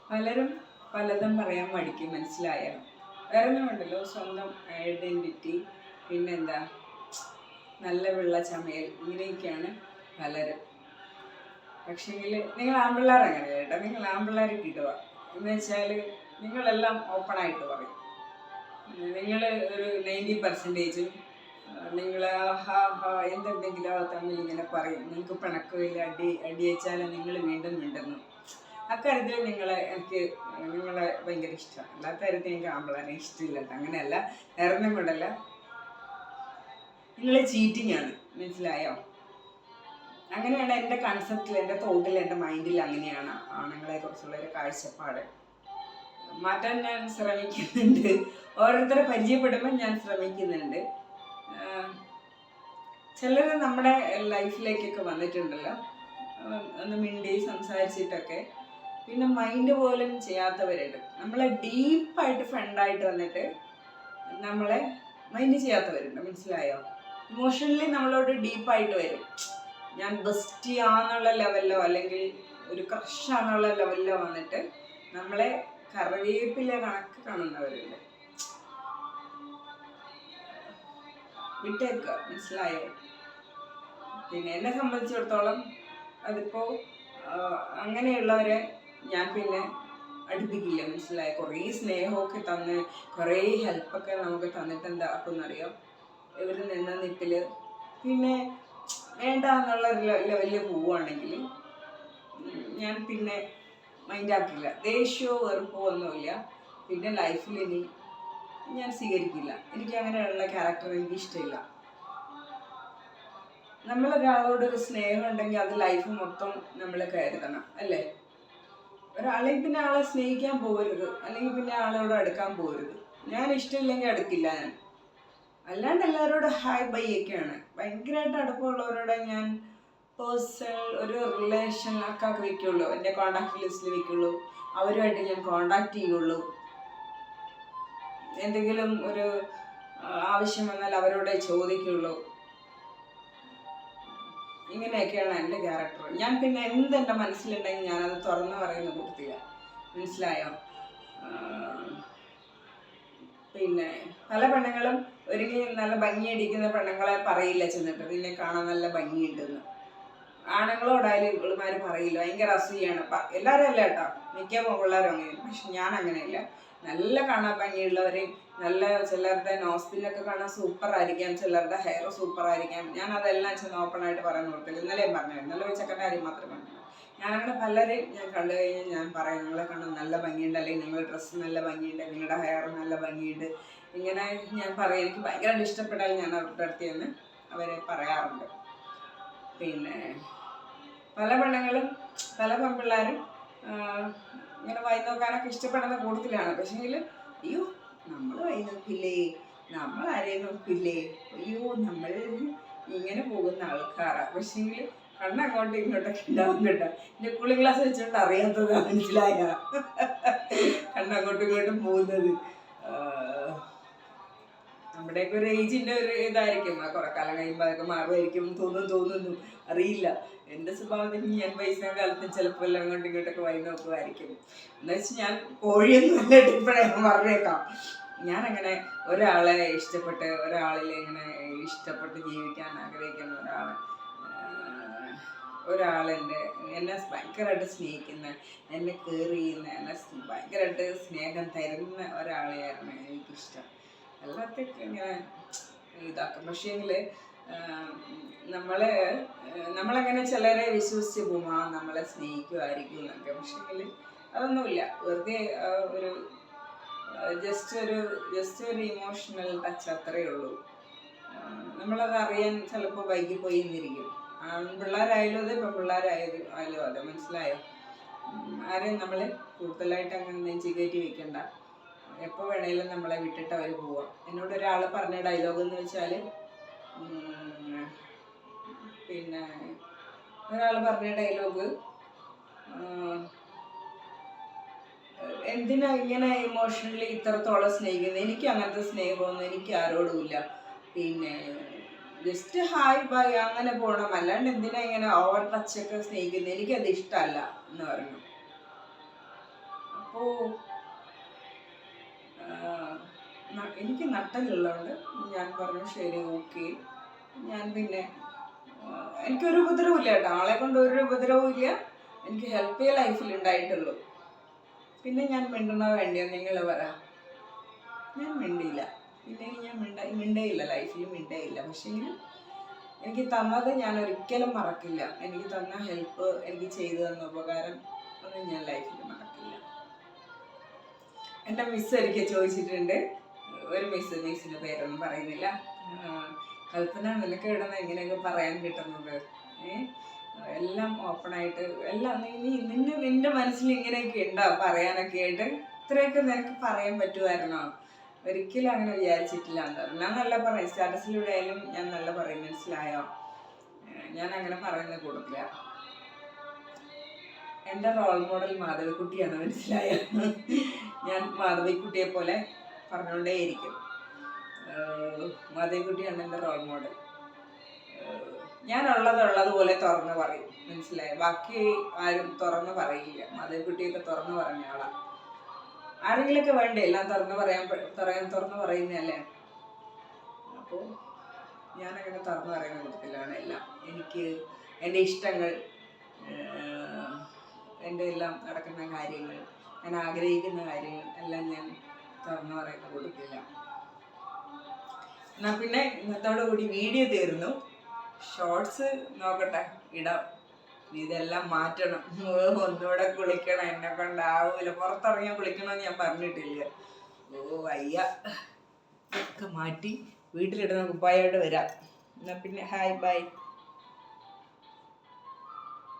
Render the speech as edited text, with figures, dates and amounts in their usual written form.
പലരും പലതും പറയാൻ മടിക്കും, മനസ്സിലായോ? വേറെ ഒന്നുമുണ്ടല്ലോ, സ്വന്തം ഐഡൻറ്റിറ്റി, പിന്നെന്താ, നല്ല വെള്ള ചമയൽ, ഇങ്ങനെയൊക്കെയാണ് പലരും. പക്ഷേങ്കിൽ നിങ്ങൾ ആൺപിള്ളേർ അങ്ങനെ കേട്ടോ, നിങ്ങൾ ആൺപിള്ളേർ കിട്ടുക എന്ന് വെച്ചാൽ നിങ്ങളെല്ലാം ഓപ്പണായിട്ട് പറയും. നിങ്ങൾ ഒരു 90%, നിങ്ങൾ ഹാ ഹാ എന്തുണ്ടെങ്കിലും തമ്മിൽ ഇങ്ങനെ പറയും. നിങ്ങൾക്ക് പിണക്കമില്ല, അടി വെച്ചാലും നിങ്ങൾ വീണ്ടും മിണ്ടുന്നു. അക്കാര്യത്തിൽ നിങ്ങളെ ഭയങ്കര ഇഷ്ടമാണ്. അല്ലാത്ത കാര്യത്തിൽ എനിക്ക് ആമ്പിളാനെ ഇഷ്ടമില്ല കേട്ടോ. അങ്ങനെയല്ല, നേരം കൊണ്ടല്ല, നിങ്ങൾ ചീറ്റിംഗ് ആണ്, മനസ്സിലായോ? അങ്ങനെയാണ് എൻ്റെ കൺസെപ്റ്റിൽ, എൻ്റെ തോട്ടിൽ, എൻ്റെ മൈൻഡിൽ അങ്ങനെയാണ് ആണുങ്ങളെ കുറിച്ചുള്ളൊരു കാഴ്ചപ്പാട്. മാറ്റാൻ ഞാൻ ശ്രമിക്കുന്നുണ്ട്. ഓരോരുത്തരെ പരിചയപ്പെടുമ്പോൾ ഞാൻ ശ്രമിക്കുന്നുണ്ട്. ചിലർ നമ്മുടെ ലൈഫിലേക്കൊക്കെ വന്നിട്ടുണ്ടല്ലോ, ഒന്ന് മിണ്ടി സംസാരിച്ചിട്ടൊക്കെ പിന്നെ മൈൻഡ് പോലും ചെയ്യാത്തവരുണ്ട്. നമ്മളെ ഡീപ്പായിട്ട് ഫ്രണ്ടായിട്ട് വന്നിട്ട് നമ്മളെ മൈൻഡ് ചെയ്യാത്തവരുണ്ട്, മനസ്സിലായോ? ഇമോഷണലി നമ്മളോട് ഡീപ്പായിട്ട് വരും. ഞാൻ ബെസ്റ്റിയാന്നുള്ള ലെവലിലോ അല്ലെങ്കിൽ ഒരു ക്രഷാന്നുള്ള ലെവലിലോ വന്നിട്ട് നമ്മളെ കറിവേപ്പില കണക്ക് കാണുന്നവരുണ്ട്. വിട്ടേക്കുക, മനസ്സിലായോ? പിന്നെ എന്നെ സംബന്ധിച്ചിടത്തോളം അതിപ്പോ അങ്ങനെയുള്ളവരെ ഞാൻ പിന്നെ അടുപ്പിക്കില്ല, മനസ്സിലായോ? കുറേ സ്നേഹമൊക്കെ തന്ന് കുറേ ഹെൽപ്പൊക്കെ നമുക്ക് തന്നിട്ട് എന്താക്കുന്നറിയോ, ഇവർ നിന്ന നിപ്പിൽ പിന്നെ വേണ്ട എന്നുള്ള ലെവലിൽ പോവുകയാണെങ്കിൽ ഞാൻ പിന്നെ മൈൻഡാക്കില്ല. ദേഷ്യമോ വെറുപ്പോ ഒന്നുമില്ല. പിന്നെ ലൈഫിൽ ഇനി ഞാൻ സ്വീകരിക്കില്ല. എനിക്ക് അങ്ങനെയുള്ള ക്യാരക്ടർ എനിക്ക് ഇഷ്ടമില്ല. നമ്മളൊരാളോടൊരു സ്നേഹം ഉണ്ടെങ്കിൽ അത് ലൈഫ് മൊത്തം നമ്മൾ കരുതണം, അല്ലേ? ഒരാളെയും പിന്നെ ആളെ സ്നേഹിക്കാൻ പോകരുത്, അല്ലെങ്കിൽ പിന്നെ ആളോട് അടുക്കാൻ പോകരുത്. ഞാൻ ഇഷ്ടമില്ലെങ്കിൽ അടുക്കില്ല ഞാൻ. അല്ലാണ്ട് എല്ലാവരോടും ഹായ് ബൈ ഒക്കെയാണ്. ഭയങ്കരമായിട്ട് അടുപ്പമുള്ളവരോടെ ഞാൻ പേഴ്സണൽ ഒരു റിലേഷൻ ഒക്കെ വയ്ക്കുള്ളൂ, എൻ്റെ കോണ്ടാക്ട് ലിസ്റ്റിൽ വയ്ക്കുള്ളൂ. അവരുമായിട്ട് ഞാൻ കോണ്ടാക്ട് ചെയ്യുള്ളൂ. എന്തെങ്കിലും ഒരു ആവശ്യം വന്നാൽ അവരോട് ചോദിക്കുള്ളൂ. ഇങ്ങനെയൊക്കെയാണ് എൻ്റെ ക്യാരക്ടർ. ഞാൻ പിന്നെ എന്തെൻ്റെ മനസ്സിലുണ്ടെങ്കിൽ ഞാനത് തുറന്നു പറയുന്ന കൂട്ടത്തില്ല, മനസ്സിലായോ? പിന്നെ പല പെണ്ണുങ്ങളും ഒരുങ്ങി നല്ല ഭംഗിയടിക്കുന്ന പെണ്ണുങ്ങളെ പറയില്ല ചെന്നിട്ട് നിന്നെ കാണാൻ നല്ല ഭംഗിയുണ്ടെന്ന്. ആണുങ്ങളോടായാലും ഇവളുമാർ പറയില്ല, ഭയങ്കര അസൂയാണ്. എല്ലാവരും അല്ല കേട്ടോ, മിക്ക പിള്ളേരും അങ്ങനെ. പക്ഷെ ഞാൻ അങ്ങനെയല്ല. നല്ല കാണാൻ ഭംഗിയുള്ളവരെയും നല്ല ചിലരുടെ നോസ്പിനൊക്കെ കാണാൻ സൂപ്പർ ആയിരിക്കാം, ചിലരുടെ ഹെയർ സൂപ്പർ ആയിരിക്കാം. ഞാൻ അതെല്ലാം ചെന്ന് ഓപ്പണായിട്ട് പറയാൻ കൊടുത്തില്ല. ഇന്നലെയും പറഞ്ഞു, ഇന്നലെ ചെക്കൻ്റെ കാര്യം മാത്രമേ പറഞ്ഞു. ഞാനങ്ങനെ പലരെയും ഞാൻ കണ്ടു കഴിഞ്ഞാൽ ഞാൻ പറയും, നിങ്ങളെ കാണാൻ നല്ല ഭംഗിയുണ്ട്, അല്ലെങ്കിൽ നിങ്ങളുടെ ഡ്രസ്സ് നല്ല ഭംഗിയുണ്ട്, നിങ്ങളുടെ ഹെയർ നല്ല ഭംഗിയുണ്ട്. ഇങ്ങനെ ഞാൻ പറയും. എനിക്ക് ഭയങ്കരമായിട്ട് ഇഷ്ടപ്പെട്ടാൽ ഞാൻ അവരുടെ അടുത്ത് നിന്ന് അവരെ പറയാറുണ്ട്. പിന്നെ പല പെണ്ണുങ്ങളും പല പെൺപിള്ളേരും ഇങ്ങനെ വായി നോക്കാനൊക്കെ ഇഷ്ടപ്പെടുന്ന കൂട്ടത്തിലാണ്. പക്ഷേങ്കിൽ അയ്യോ നമ്മൾ വായി നോക്കില്ലേ, നമ്മൾ ആരെയും നോക്കില്ലേ, അയ്യോ നമ്മൾ ഇങ്ങനെ പോകുന്ന ആൾക്കാരാണ്. പക്ഷേങ്കിൽ കണ്ണങ്ങോട്ടും ഇങ്ങോട്ടൊക്കെ ഉണ്ടാവും കേട്ടോ. എൻ്റെ കൂളിംഗ് ഗ്ലാസ് വെച്ചുകൊണ്ട് അറിയാത്തതാ, മനസ്സിലായ? കണ്ണങ്ങോട്ടും ഇങ്ങോട്ടും പോകുന്നത് നമ്മുടെയൊക്കെ ഒരു ഏജിൻ്റെ ഒരു ഇതായിരിക്കും. കുറെ കാലം കഴിയുമ്പോൾ അതൊക്കെ മാറുമായിരിക്കും തോന്നുന്നു, അറിയില്ല. എൻ്റെ സ്വഭാവത്തിന് ഞാൻ പൈസ കാലത്ത് ചിലപ്പോൾ എല്ലാം അങ്ങോട്ടും ഇങ്ങോട്ടൊക്കെ വായി നോക്കുമായിരിക്കും. എന്ന് വെച്ചാൽ ഞാൻ കോഴിയൊന്നും ഇല്ലിട്ട് ഇപ്പോഴേ പറഞ്ഞേക്കാം. ഞാനങ്ങനെ ഒരാളെ ഇഷ്ടപ്പെട്ട് ഒരാളിൽ ഇങ്ങനെ ഇഷ്ടപ്പെട്ട് ജീവിക്കാൻ ആഗ്രഹിക്കുന്ന എന്നെ ഭയങ്കരമായിട്ട് സ്നേഹിക്കുന്ന, എന്നെ കെയർ ചെയ്യുന്ന, എന്നെ ഭയങ്കരമായിട്ട് സ്നേഹം തരുന്ന ഒരാളെയായിരുന്നു എനിക്കിഷ്ടം. എല്ലാത്തേക്കും ഇങ്ങനെ ഇതാക്കും. പക്ഷേങ്കിൽ നമ്മളങ്ങനെ ചിലരെ വിശ്വസിച്ച് പോകും, നമ്മളെ സ്നേഹിക്കുമായിരിക്കും എന്നൊക്കെ. പക്ഷേങ്കിൽ അതൊന്നുമില്ല. വെറുതെ ഒരു ജസ്റ്റ് ഒരു ഇമോഷണൽ ടച്ച് അത്രയേ ഉള്ളൂ. നമ്മളത് അറിയാൻ ചിലപ്പോൾ വൈകിപ്പോയി എന്നിരിക്കും. ആൺപിള്ളേരായാലും അതെ, പെൺപിള്ളേരായാലും അതെ, മനസ്സിലായോ? ആരെയും നമ്മൾ കൂടുതലായിട്ട് അങ്ങനെ നെഞ്ചി കയറ്റി വെക്കണ്ട. എപ്പോൾ വേണേലും നമ്മളെ വിട്ടിട്ട് അവർ പോവാം. എന്നോട് ഒരാൾ പറഞ്ഞ ഡയലോഗ് എന്ന് വെച്ചാൽ, പിന്നെ ഒരാൾ പറഞ്ഞ ഡയലോഗ്, എന്തിനാ ഇങ്ങനെ ഇമോഷണലി ഇത്രത്തോളം സ്നേഹിക്കുന്നത്? എനിക്ക് അങ്ങനത്തെ സ്നേഹമൊന്നും എനിക്ക് ആരോടും ഇല്ല. പിന്നെ ജസ്റ്റ് ഹായ് ബൈ അങ്ങനെ പോകണം, അല്ലാണ്ട് എന്തിനാ ഇങ്ങനെ ഓവർ ടച്ചൊക്കെ സ്നേഹിക്കുന്നത്? എനിക്കത് ഇഷ്ടമല്ല എന്ന് പറഞ്ഞു. അപ്പോൾ എനിക്ക് നട്ടലുള്ളതുകൊണ്ട് ഞാൻ പറഞ്ഞു ശരി ഓക്കെ. ഞാൻ പിന്നെ എനിക്കൊരു ഉപദ്രവവും ഇല്ല കേട്ടോ, ആളെ കൊണ്ട് ഒരു ഉപദ്രവവും ഇല്ല. എനിക്ക് ഹെൽപ്പ് ചെയ്യാൻ ലൈഫിൽ ഉണ്ടായിട്ടുള്ളൂ. പിന്നെ ഞാൻ മിണ്ടണോ വേണ്ടിയോ നിങ്ങൾ പറ. ഞാൻ മിണ്ടിയില്ല. പിന്നെ ഞാൻ മിണ്ടേയില്ല, ലൈഫിൽ മിണ്ടേയില്ല. പക്ഷേ എനിക്ക് തന്നത് ഞാൻ ഒരിക്കലും മറക്കില്ല. എനിക്ക് തന്ന ഹെൽപ്പ്, എനിക്ക് ചെയ്തു തന്ന ഉപകാരം ഒന്നും ഞാൻ ലൈഫിൽ മറക്കില്ല. എൻ്റെ മിസ് ഒരിക്കൽ ചോദിച്ചിട്ടുണ്ട്, ഒരു മിസ്സിൻ്റെ പേരൊന്നും പറയുന്നില്ല, കൽപ്പന നിനക്ക് ഇടുന്ന ഇങ്ങനെയൊക്കെ പറയാൻ കിട്ടുന്നത്, എല്ലാം ഓപ്പണായിട്ട് എല്ലാം നിന്റെ മനസ്സിൽ ഇങ്ങനെയൊക്കെ ഉണ്ടോ പറയാനൊക്കെ ആയിട്ട്, ഇത്രയൊക്കെ നിനക്ക് പറയാൻ പറ്റുമായിരുന്നോ? ഒരിക്കലും അങ്ങനെ വിചാരിച്ചിട്ടില്ല എന്ന് പറഞ്ഞു. ഞാൻ നല്ല പറയും, സ്റ്റാറ്റസിലൂടെ ആയാലും ഞാൻ നല്ല പറയും, മനസ്സിലായോ? ഞാൻ അങ്ങനെ പറയുന്ന കൂടത്തില്ല. എൻ്റെ റോൾ മോഡൽ മാധവിക്കുട്ടിയാണ്, മനസ്സിലായോ? ഞാൻ മാധവിക്കുട്ടിയെ പോലെ പറഞ്ഞുകൊണ്ടേയിരിക്കും. മാധവിക്കുട്ടിയാണ് എൻ്റെ റോൾ മോഡൽ. ഞാൻ ഉള്ളതുപോലെ തുറന്ന് പറയും, മനസ്സിലായോ? ബാക്കി ആരും തുറന്ന് പറയില്ല. മാധവിക്കുട്ടിയൊക്കെ തുറന്ന് പറഞ്ഞ ആളാണ്. ആരെങ്കിലൊക്കെ വേണ്ടേ എല്ലാം തുറന്ന് പറയുന്നതല്ലേ. അപ്പോൾ ഞാനങ്ങനെ തുറന്ന് പറയുന്ന കൂട്ടത്തിലാണ് എല്ലാം. എനിക്ക് എൻ്റെ ഇഷ്ടങ്ങൾ, എൻ്റെ എല്ലാം നടക്കുന്ന കാര്യങ്ങൾ, ഞാൻ ആഗ്രഹിക്കുന്ന കാര്യങ്ങൾ എല്ലാം ഞാൻ തുറന്ന് പറയുന്ന കൂട്ടത്തില്ല. എന്നാൽ പിന്നെ ഇന്നത്തോടുകൂടി വീഡിയോ തീർന്നു. ഷോർട്സ് നോക്കട്ടെ, ഇടാം. ഇതെല്ലാം മാറ്റണം, ഒന്നുകൂടെ കുളിക്കണം. എന്നെ കൊണ്ടാവൂല, പുറത്തിറങ്ങിയാൽ കുളിക്കണമെന്ന് ഞാൻ പറഞ്ഞിട്ടില്ല. വയ്യ. ഒക്കെ മാറ്റി വീട്ടിലിടുന്ന കുപ്പായോട്ട് വരാം. എന്നാൽ പിന്നെ ഹായ് ബൈ.